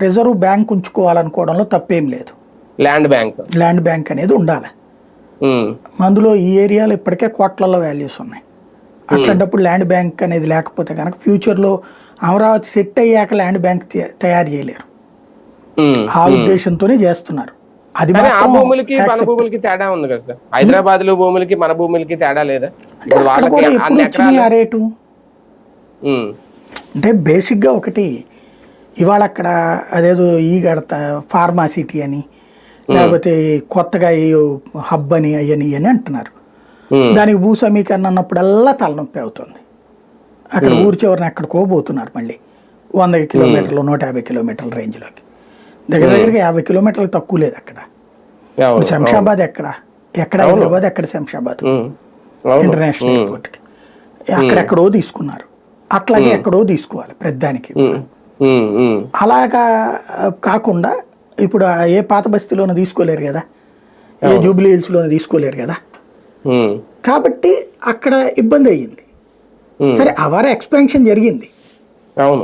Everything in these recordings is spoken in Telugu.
రిజర్వ్ బ్యాంక్ ఉంచుకోవాలనుకోవడంలో తప్పేం లేదు. ల్యాండ్ బ్యాంక్ అనేది ఉండాలి. అందులో ఈ ఏరియాలో ఇప్పటికే కోట్లలో వాల్యూస్ ఉన్నాయి. అట్లాంటప్పుడు ల్యాండ్ బ్యాంక్ అనేది లేకపోతే కనుక ఫ్యూచర్లో అమరావతి సెట్ అయ్యాక ల్యాండ్ బ్యాంక్ తయారు చేయలేరు. ఆ ఉద్దేశంతోనే చేస్తున్నారు. అది భూములకి మన భూములకి తేడా ఉంది కదా సార్. హైదరాబాద్ లో భూములకి మన భూములకి తేడా లేదా? ఎప్పుడు వచ్చినాయి ఆ రేటు అంటే బేసిక్ గా ఒకటి ఇవాళ అక్కడ అదేదో ఈ గడత ఫార్మాసిటీ అని లేకపోతే కొత్తగా హబ్ అని అయ్యని అని అంటున్నారు. దానికి భూ సమీకరణ అన్నప్పుడల్లా తలనొప్పి అవుతుంది. అక్కడ ఊరి చివరిని ఎక్కడికో పోతున్నారు మళ్ళీ 100 కిలోమీటర్లు 150 కిలోమీటర్ల రేంజ్లోకి. దగ్గరికి 50 కిలోమీటర్లకు తక్కువ లేదు అక్కడ. శంషాబాద్ ఎక్కడ హైదరాబాద్, ఎక్కడ శంషాబాద్ ఇంటర్నేషనల్ ఎయిర్పోర్ట్కి అక్కడెక్కడో తీసుకున్నారు. అట్లాగే ఎక్కడో తీసుకోవాలి ప్రతిదానికి. అలాగా కాకుండా ఇప్పుడు ఏ పాత బస్తీలోనూ తీసుకోలేరు కదా, ఏ జూబ్లీ హిల్స్లోనూ తీసుకోలేరు కదా. కాబట్టి అక్కడ ఇబ్బంది అయ్యింది. సరే అవర్ ఎక్స్పాన్షన్ జరిగింది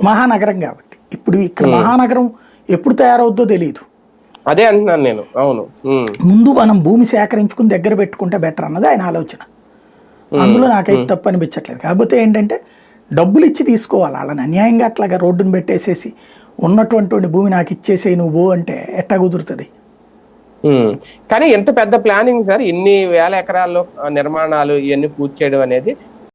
మహానగరం కాబట్టి. ఇప్పుడు ఇక్కడ మహానగరం ఎప్పుడు తయారవుద్దో తెలియదు. అదే అంటున్నాను నేను. అవును, ముందు మనం భూమి సేకరించుకుని దగ్గర పెట్టుకుంటే బెటర్ అన్నది ఆయన ఆలోచన. అందులో నాకైతే తప్పు అనిపించట్లేదు. కాకపోతే ఏంటంటే డబ్బులు ఇచ్చి తీసుకోవాలి. వాళ్ళని అన్యాయంగా అట్లాగా రోడ్డును పెట్టేసేసి ఉన్నటువంటి భూమి నాకు ఇచ్చేసేయి నువ్వు అంటే ఎట్టా కుదురుతుంది? కానీ ఎంత పెద్ద ప్లానింగ్ సార్, ఇన్ని వేల ఎకరాల్లో నిర్మాణాలు ఇవన్నీ పూర్తి చేయడం అనేది